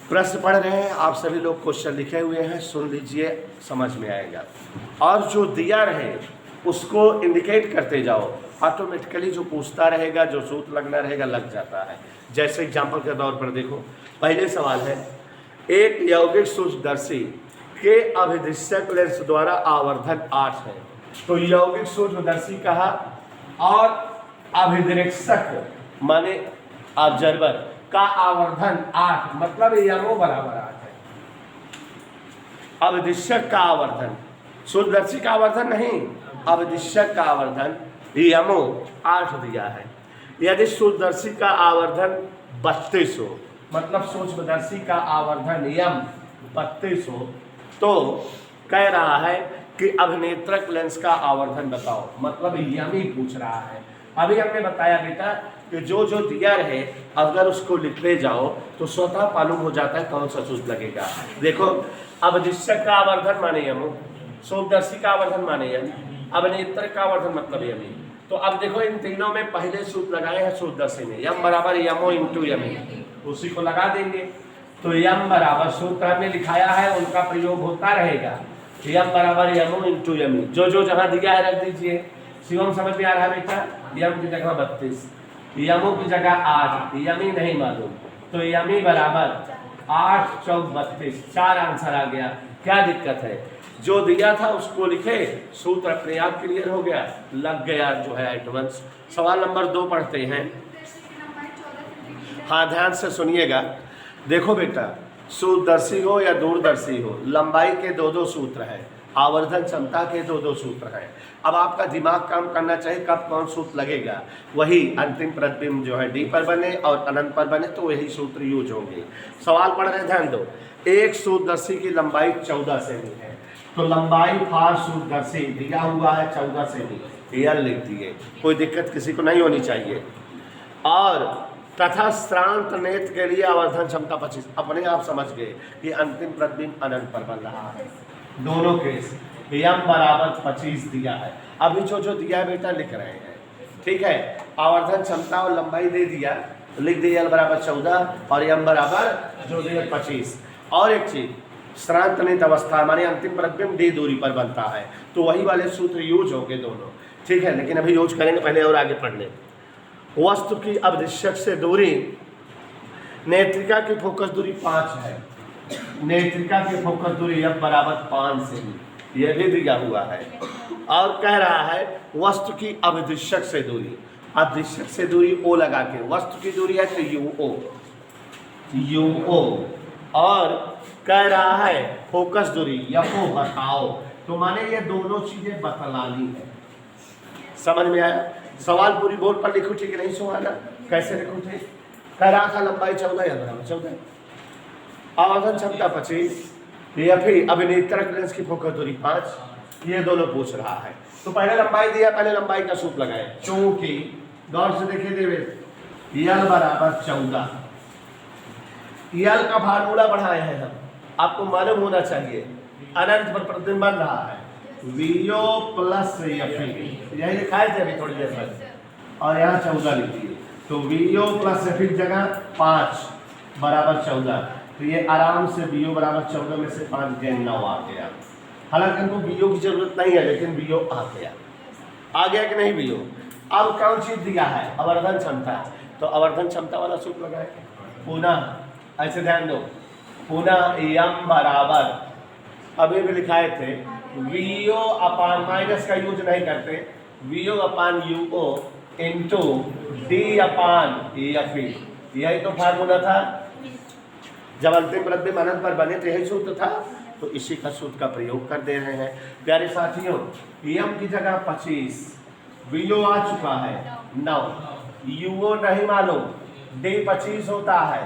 प्रश्न पढ़ रहे हैं आप सभी लोग, क्वेश्चन लिखे हुए हैं, सुन लीजिए, समझ में आएगा। और जो दिया रहे उसको इंडिकेट करते जाओ, ऑटोमेटिकली जो पूछता रहेगा, जो सूत्र लगना रहेगा लग जाता है। जैसे एग्जाम्पल के तौर पर देखो, पहले सवाल है, एक यौगिक सूक्ष्मदर्शी के अभिदृश्यक लेंस द्वारा आवर्धन 8 है। तो यौगिक सूक्ष्मदर्शी कहा और अभिदृश्यक माने ऑब्जर्वर का आवर्धन 8, मतलब यमो बराबर 8 है। अभिदृश्यक का आवर्धन, सूक्ष्मदर्शी का आवर्धन नहीं, अभिदृश्यक का आवर्धन यमो 8 दिया है। यदि सूक्ष्मदर्शी का आवर्धन 32 हो, मतलब सूक्ष्मदर्शी का आवर्धन यम 32 हो, तो कह रहा है कि अभिनेत्रक लेंस का आवर्धन बताओ, मतलब यम ही पूछ रहा है। अभी हमने बताया बेटा कि जो जो दिया रहे अगर उसको लिखते जाओ तो स्वतः मालूम हो जाता है कौन सा सूत्र लगेगा। देखो, अभिदृश्यक का आवर्धन माने यमो, सूक्ष्मदर्शी का आवर्धन माने यम, अभिनेत्रक का आवर्धन मतलब यमी। तो अब देखो इन तीनों में पहले सूत्र लगाए हैं सूक्ष्मदर्शी ने, यम बराबर यमो इंटू यमी, उसी को लगा देंगे। तो यम बराबर सूत्र हमने लिखाया है उनका प्रयोग होता रहेगा, यम बराबर यमो इंटू यमी, जो जो जहाँ दिया है रख दीजिए। शिवम समझ में आ रहा है बेटा? यम की जगह 32, यमो की जगह 8, यमी नहीं मालूम, तो यमी बराबर 8 चौक 32, 4 आंसर आ गया। क्या दिक्कत है? जो दिया था उसको लिखे, सूत्र अपने आप क्लियर हो गया, लग गया जो है एडवांस। सवाल नंबर 2 पढ़ते हैं। हाँ, ध्यान से सुनिएगा। देखो बेटा, सूक्ष्मदर्शी हो या दूरदर्शी हो, लंबाई के 2-2 सूत्र हैं, आवर्धन क्षमता के 2-2 सूत्र हैं। अब आपका दिमाग काम करना चाहिए कब कौन सूत्र लगेगा, वही अंतिम प्रतिबिंब जो है डी पर बने और अनंत पर बने तो वही सूत्र यूज होंगे। सवाल पढ़ रहे, ध्यान दो। एक सूक्ष्मदर्शी की लंबाई 14 सेमी है, तो लंबाई फार सूक्ष्मदर्शी दिया हुआ है 14 सेमी, एल लिख दिए, कोई दिक्कत किसी को नहीं होनी चाहिए। और तथा श्रांत नेत्र के लिए आवर्धन क्षमता 25, अपने आप समझ गए कि अंतिम प्रतिबिंब अनंत पर बन रहा है। दोनों केस यम बराबर 25 दिया है। अभी जो जो दिया है बेटा लिख रहे हैं, ठीक है। आवर्धन क्षमता और लंबाई दे दिया, लिख दिया एल बराबर 14 और यम बराबर जो दिया 25। और एक चीज, श्रांत नेत्र अवस्था माने अंतिम प्रतिबिंब डी दूरी पर बनता है, तो वही वाले सूत्र यूज होंगे दोनों, ठीक है। लेकिन अभी यूज करेंगे, पहले और आगे पढ़ लें। वस्तु की अभिदृश्यक से दूरी, नेत्रिका की फोकस दूरी 5 है, नेत्रिका की फोकस दूरी एफ बराबर 5 सेमी, यह भी दिया हुआ है। और कह रहा है वस्तु की अभिदृश्यक से दूरी, अभिदृश्यक से दूरी ओ लगा के, वस्तु की दूरी है तो यूओ, और कह रहा है फोकस दूरी एफओ बताओ, तो माने ये दोनों चीजें बतलानी है। समझ में आया? सवाल पूरी बोर्ड पर लिखो, ठीक है? नहीं सुहाना कैसे लिखो? ठीक, कह रहा था लंबाई 14 या बराबर 14, आवर्धन क्षमता 25, या फिर अभिनेत्रक लेंस की फोकस दूरी 5, ये दोनों पूछ रहा है। तो पहले लंबाई दिया, पहले लंबाई का सूत्र लगाए, चूंकि गौर से देखिए देवे, यल बराबर 14, यल का फार्मूला बढ़ाए हैं हम, आपको मालूम होना चाहिए, अनंत पर प्रतिबिंब बन रहा है, वीओ प्लस एफ, यही लिखाए थे अभी थोड़ी देर पहले, और यहाँ 14 लिखिए, तो वीओ प्लस एफ जगह 5 बराबर 14, तो ये आराम से बीओ बराबर 14 में से 5 गए 9 आ गया। हालांकि हमको बीओ की जरूरत नहीं है, लेकिन बीओ आ गया कि नहीं बीओ? अब कौन चीज दिया है? आवर्धन क्षमता, तो आवर्धन क्षमता वाला सूत्र लगाए, पुनः ऐसे ध्यान दो, पुनः यम बराबर, अभी भी लिखाए थे, वीओ अपान, माइनस का यूज नहीं करते, वीओ अपान यूओ इंटू डी अपान एफ, यही तो फार्मूला था जब अंतिम प्रतिबिंब अनंत पर बने, तो यही सूत्र था, तो इसी का सूत्र का प्रयोग कर दे रहे हैं। प्यारे साथियों, यम की जगह 25, वीओ आ चुका है 9, यूओ नहीं मालूम, डी 25 होता है,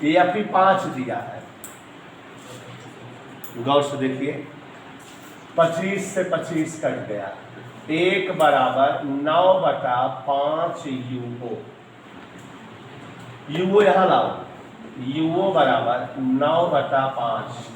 एफ 5 दिया है। गौर से देखिए, 25 से 25 कट गया, 1 बराबर 9/5 यूओ, यूओ यहाँ लाओ, यूओ बराबर 9/5,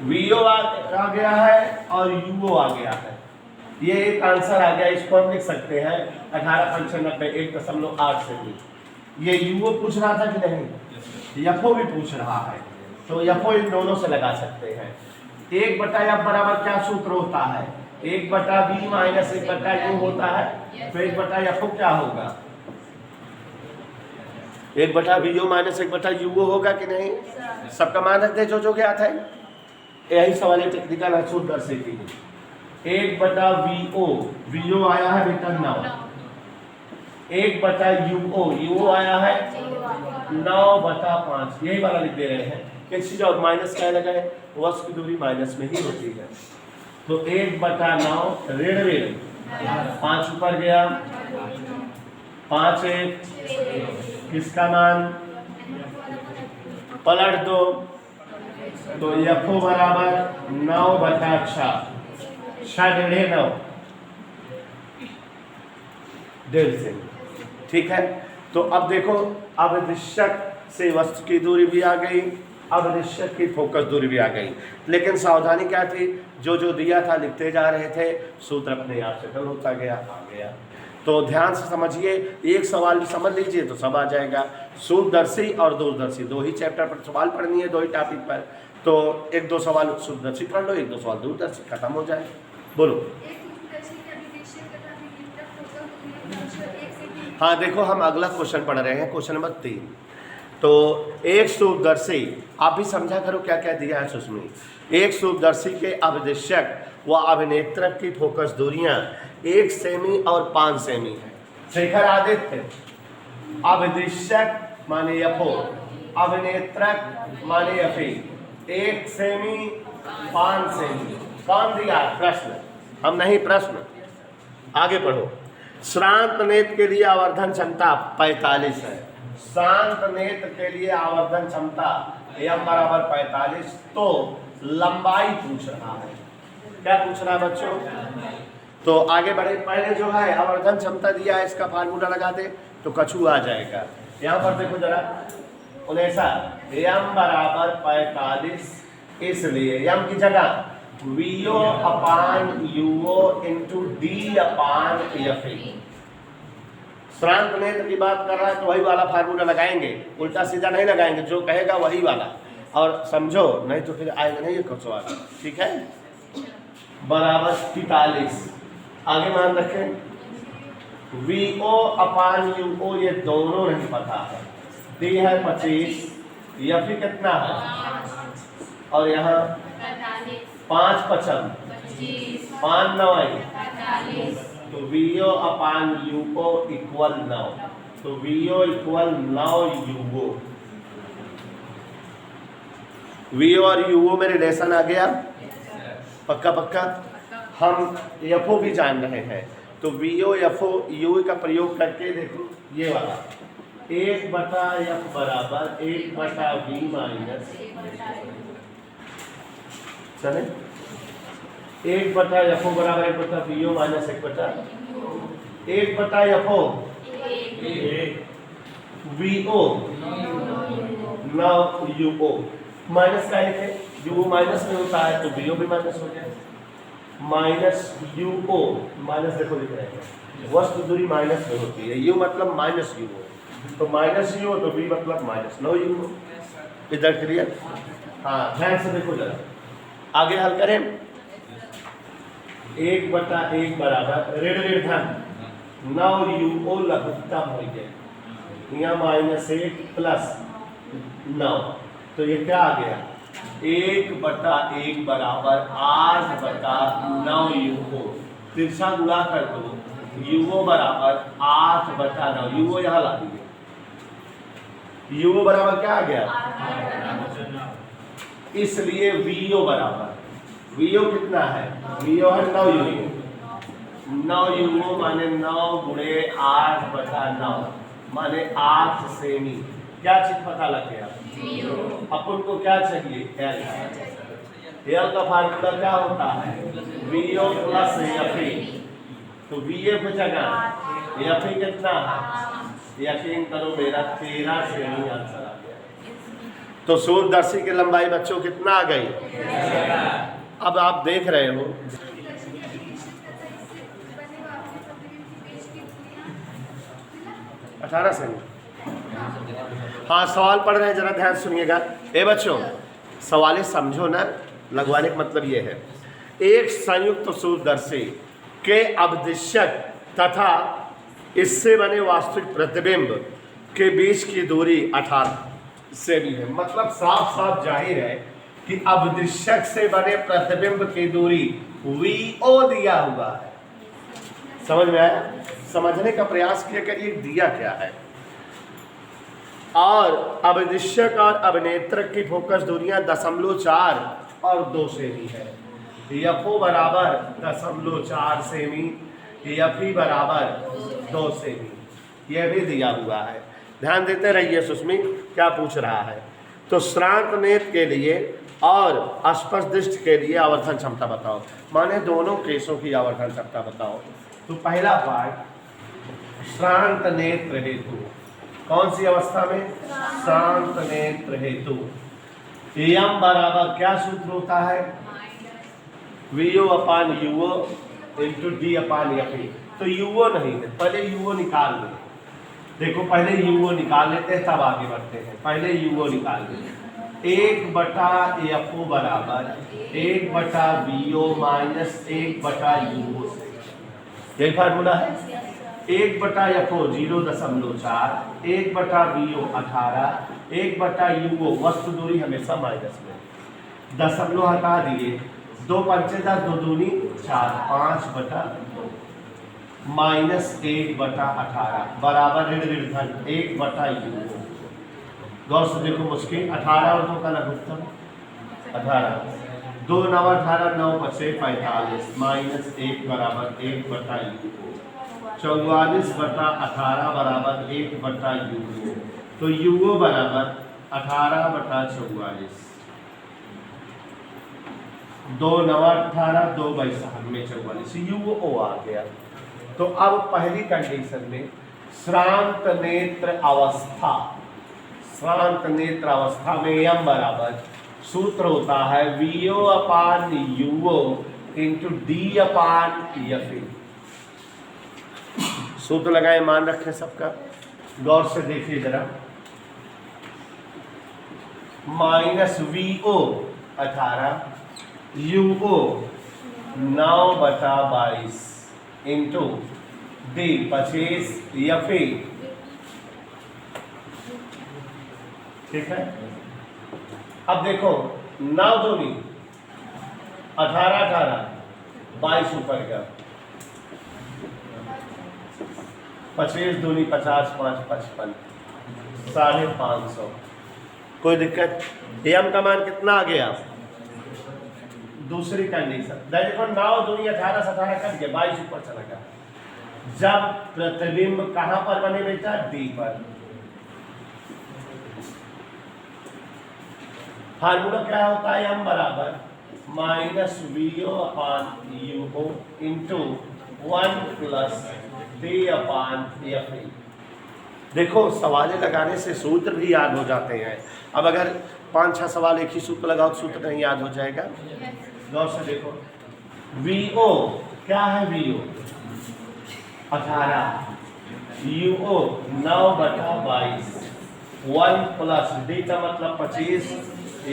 वीओ आ गया है और यूओ आ गया है, ये एक आंसर आ गया। इसको हम लिख सकते हैं 18 95 1.8 से भी। ये यूओ पूछ रहा था कि नहीं? यफो भी पूछ रहा है, तो यफो इन दोनों से लगा सकते हैं। 1/f बराबर क्या सूत्र होता है? 1/b माइनस 1/u होता है। तो 1/f क्या होगा? 1/bu माइनस 1/u होगा कि नहीं? सबका मान रखते जो जो ज्ञात है, यही सवाल है टेक्निकल है सूत्र दर से की। 1/vo, vo आया है बेटा 9, 1/uo, uo आया है 9/5, यही वाला लिख दे रहे हैं। किस चीज और माइनस क्या लगा है? वस्तु की दूरी माइनस में ही होती है। तो 1/9 ऋण ऋण 5 ऊपर गया, 5 किसका मान पलट दो, तो यफो बराबर 9/6, 6 डेढ़ से। ठीक है, तो अब देखो अवदिश्यक से वस्तु की दूरी भी आ गई, अवदिश्यक की फोकस दूरी भी आ गई। लेकिन सावधानी क्या थी? जो जो दिया था लिखते जा रहे थे, सूत्र अपने आप सेटल होता गया, आ गया। तो ध्यान से समझिए, एक सवाल भी समझ लीजिए तो सब आ जाएगा। सूत्रदर्शी और दूरदर्शी दो ही चैप्टर पर सवाल पढ़नी है, दो ही टॉपिक पर। तो 1-2 सवाल सूत्रदर्शी पढ़ लो, 1-2 सवाल दूरदर्शी, खत्म हो जाए। बोलो। हाँ देखो, हम अगला क्वेश्चन पढ़ रहे हैं, क्वेश्चन नंबर 3। तो एक सूत्रदर्शी, आप भी समझा करो क्या क्या दिया है उसमें। एक सूत्रदर्शी के अवदिश्यक व अभिनेत्रक की फोकस दूरियां 1 सेमी और 5 सेमी है। शेखर आदित्य, अवदिश्यक माने यफो, अभिनेत्रक माने यफी, 1 सेमी 5 सेमी। कौन दिया प्रश्न? हम नहीं, प्रश्न आगे पढ़ो। श्रांत नेत्र के लिए आवर्धन क्षमता 45 है। शांत नेत्र के लिए आवर्धन क्षमता m बराबर 45। तो लंबाई पूछ रहा है, क्या पूछ रहा है बच्चों? तो आगे बढ़े, पहले जो है आवर्धन क्षमता दिया है, इसका फार्मूला लगा दे तो कछु आ जाएगा। यहाँ पर देखो जरा, उन्हेसा m बराबर 45, इसलिए m की जगह VO/UO इंटू D/FE। श्रांत नेत्र की बात कर रहा है तो वही वाला फार्मूला लगाएंगे, उल्टा सीधा नहीं लगाएंगे, जो कहेगा वही वाला। और समझो, नहीं तो फिर आएगा नहीं ये सवाल। ठीक है, बराबर 45। आगे मान रखें, VO/UO ये दोनों नहीं पता है। D है 25, FE कितना है? और यहाँ 5/55, 5/9, तो VO/UO इक्वल 9। तो VO इक्वल 9 UO। VO और UO में रिलेशन आ गया, पक्का पक्का। हम FO भी जान रहे हैं, तो VO FO U का प्रयोग करके देखो, ये वाला 1/F बराबर 1/V माइनस, चले 1/FO बराबर 1/VO minus 1/FO VO 9 UO। Minus का लिखे, UO माइनस में होता है तो VO भी माइनस हो जाए। माइनस UO, माइनस देखो लिख रहे हैं, वस्तु दूरी माइनस में होती है, U मतलब माइनस UO, तो माइनस UO तो V मतलब माइनस 9 UO। इधर क्लियर? हाँ, ध्यान से देखो जरा, आगे हल करें। 1/1 बराबर ऋण ऋण धन 9 UO लघुत्तम हो गया, यहाँ -1 प्लस 9, तो ये क्या आ गया? 1/1 बराबर 8/9 UO। तिरछा गुणा कर दो, UO बराबर 8/9, UO यहाँ ला दीजिए, UO बराबर क्या आ गया? इसलिए VO बराबर, VO कितना है? VO है 9 UO। 9 UO माने 9 गुणे 8/9 माने 8 सेमी। क्या चीज पता लग गया? अपन को क्या चाहिए? L का फार्मूला क्या होता है? VO plus FE। तो VO की जगह FE कितना है? यकीन करो मेरा 13 सेमी आंसर आ गया। तो सूत्रदर्शी की लंबाई बच्चों कितना आ गई? अब आप देख रहे हो 18 सेमी। हाँ सवाल पढ़ रहे हैं, जरा ध्यान सुनिएगा। ए बच्चों सवाल समझो ना, लगवाने का मतलब ये है, एक संयुक्त सूत्रदर्शी के अवदिशक तथा इससे बने वास्तविक प्रतिबिंब के बीच की दूरी 18 सेमी है। मतलब साफ साफ जाहिर है कि अवदिशक से बने प्रतिबिंब की दूरी VO दिया हुआ है। समझ में आया? समझने का प्रयास किया करिए दिया क्या है। और अवदिशक और अवनेत्रक की फोकस दूरियां 0.4 और 2 सेमी है। FO बराबर 0.4 सेमी, FE बराबर 2 सेमी, यह भी दिया हुआ है। ध्यान देते रहिए सुस्मी क्या पूछ रहा है। तो श्रांत नेत्र के लिए और स्पर्श दृष्टि के लिए आवर्धन क्षमता बताओ, माने दोनों केसों की आवर्धन क्षमता बताओ। तो पहला पार्ट श्रांत नेत्र हेतु, कौन सी अवस्था में? श्रांत नेत्र हेतु यम बराबर क्या सूत्र होता है? VO अपान UO इंटू D अपान FE। तो UO नहीं है, पहले UO निकाल लें। देखो पहले UO निकाल लेते हैं तब आगे बढ़ते हैं। पहले UO निकाल लें। 1/FO बराबर 1/VO माइनस 1/UO से, यही फार्मूला है। 1/FO 0.4, 1/VO 18, 1/UO वस्तु दूरी हमेशा माइनस में, दशमलव हटा दिए, 2 पंचे 10, 2 दूनी 4, 5/2 माइनस 1/18 बराबर ऋण धन 1/UO। गौर से देखो मुश्किल, 18 और 2 का लघुत्तम 18, 2 9 18, 9 5 45 माइनस 1 बराबर 1/UO, 44/18 बराबर 1/UO। तो UO बराबर 18/44, 2 9 18, 2 7 में 44, UO आ गया। तो अब पहली कंडीशन में श्रांत नेत्र अवस्था, श्रांत नेत्र अवस्था में यम बराबर सूत्र होता है VO अपान UO इंटू D अपान FE। सूत्र लगाए, मान रखें सबका, गौर से देखिए जरा। Minus VO 18, UO 9/22 into D 25 FE। ठीक है। अब देखो 9 दूनी 18 18, 22 ऊपर का, 25 दूनी 50, 5 55, 550। कोई दिक्कत? यम का मान कितना आ गया? दूसरी कंडीशन देखो 9 दूनी 18 से 18 कट गया, 22 ऊपर चला गया। जब प्रतिबिंब कहां पर बने बेटा? D पर। फार्मूला क्या होता है? m बराबर माइनस VO अपान UO इंटू 1 प्लस D अपान FE। देखो सवाल लगाने से सूत्र भी याद हो जाते हैं। अब अगर 5-6 सवाल एक ही सूत्र लगाओ तो सूत्र नहीं याद हो जाएगा। गौर से देखो VO क्या है? VO 18, UO 9/22, 1 प्लस D का मतलब 25,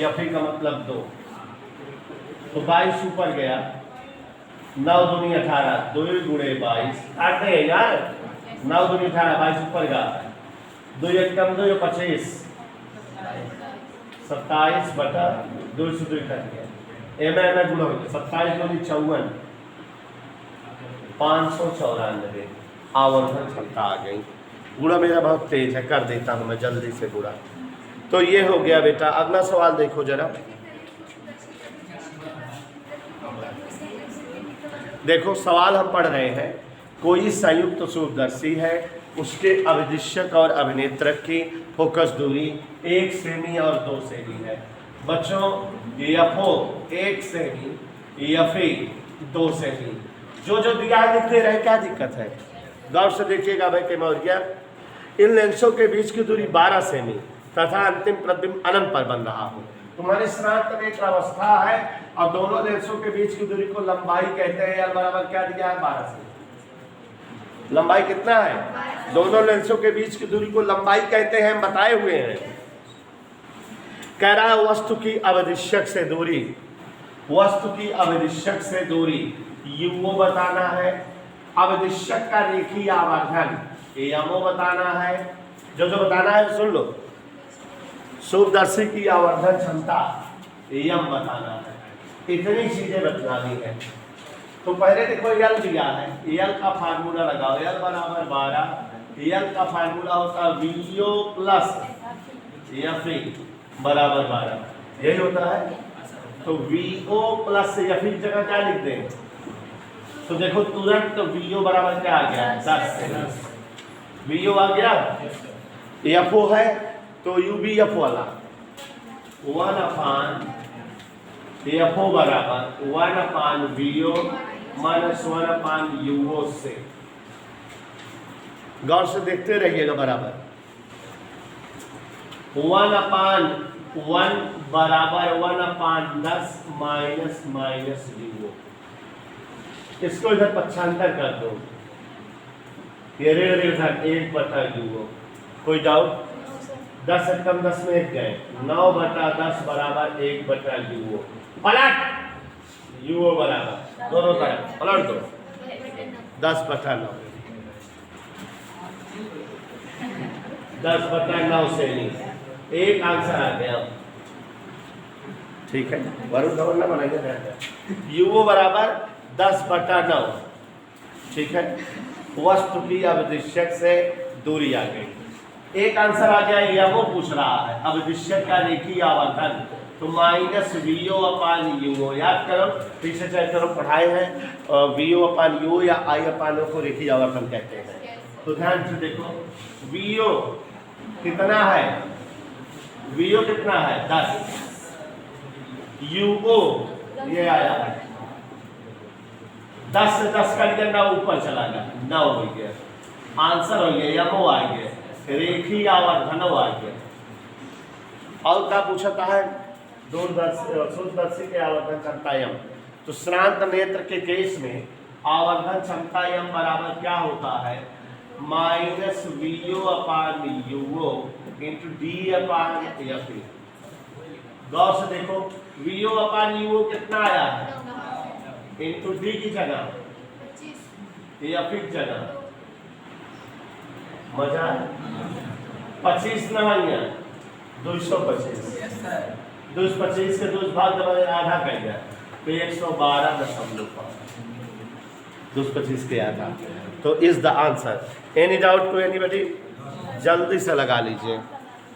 FE का मतलब 2, तो 22 ऊपर गया, 9 दूनी 18, 2 गुणे 22 काटते हैं यार, 9 दूनी 18, 22 ऊपर गया, 2 1 कम 2 25, 27/2 से 2 कट गया, एम गुणा हो गया, 27 दूनी 54, 594 आवर्धन क्षमता आ गई। गुणा मेरा बहुत तेज है, कर देता हूं मैं जल्दी से गुणा। तो ये हो गया बेटा। अगला सवाल देखो जरा, देखो सवाल हम पढ़ रहे हैं, कोई संयुक्त सूत्रदर्शी है, उसके अवदिशक और अभिनेत्रक की फोकस दूरी 1 सेमी और 2 सेमी है। बच्चों FO 1 सेमी, FE 2 सेमी, जो जो दिया है लिखते रहे, क्या दिक्कत है? गौर से देखिएगा भाई के मौर्य, इन लेंसों के बीच की दूरी 12 सेमी तथा अंतिम प्रतिबिंब अनंत पर बन रहा हो। तुम्हारी श्रांत नेत्र अवस्था है और दोनों लेंसों के बीच की दूरी को लंबाई कहते हैं। L बराबर क्या दिया है? 12 सेमी। लंबाई कितना है? दोनों लेंसों के बीच की दूरी को लंबाई कहते हैं, बताए हुए हैं। कह रहा है वस्तु की अवधिशक से दूरी, वस्तु की अवधिशक से दूरी युओ बताना है, अवधिशक का रेखीय आवर्धन एमओ बताना है। जो जो बताना है सुन लो। सूक्ष्मदर्शी की आवर्धन क्षमता एम बताना है। इतनी चीजें बतलानी है। तो पहले देखो एल दिया है, एल का फार्मूला लगाओ, एल बराबर 12, एल का फार्मूला होता है वीओ प्लस एफई बराबर 12, यही होता है। तो वीओ प्लस एफई की जगह क्या लिख दें? तो देखो तुरंत तो वीओ बराबर क्या आ गया? 10 वीओ आ गया। एफओ है तो यूबी एफ वाला 1/, एफओ बराबर 1/, वीओ माइनस 1/, यूओ से। गौर से देखते रहिएगा। बराबर 1/1 बराबर 1/10 माइनस माइनस यूओ। इसको इधर पक्षांतर कर दो, ये ऋण इधर 1/यूओ। कोई डाउट? 10 से कम 10 में 1 गए, 9/10 बराबर 1/यूओ। पलट यूओ बराबर दोनों तरफ पलट दो 10/9, 10/9 से नहीं, एक आंसर आ गया। ठीक है, वरुण धवन ना बनाएंगे। यूओ बराबर 10/9। ठीक है, वस्तु की अवधिशक से दूरी आ गई। एक आंसर आ गया। यह वो पूछ रहा है अवधिशक का रेखीय आवर्धन, तो माइनस VO/UO। याद करो, पीछे चैप्टर पढ़ाए हैं। VO/UO या I/O को रेखीय आवर्धन कहते हैं। तो ध्यान से देखो, VO कितना है? VO कितना है? 10। UO ये आया 10 से 10 कर के 9 ऊपर चला गया, 9 हो गया। आंसर हो गया यमो आ गया, रेखीय आवर्धन आ गया। और क्या पूछता है? सूक्ष्मदर्शी के आवर्धन क्षमता एम। तो श्रांत नेत्र के केस में आवर्धन क्षमता एम बराबर क्या होता है? Minus VO/UO into D/FE। गौर से देखो, VO/UO कितना आया है? इंटू D की जगह FE की जगह। मजा है? 25 नवाइया 225, 225 के 2 भाग आधा कर गया तो 112.5, 225 के आधा। तो is the answer. Any doubt to anybody? जल्दी से लगा लीजिए।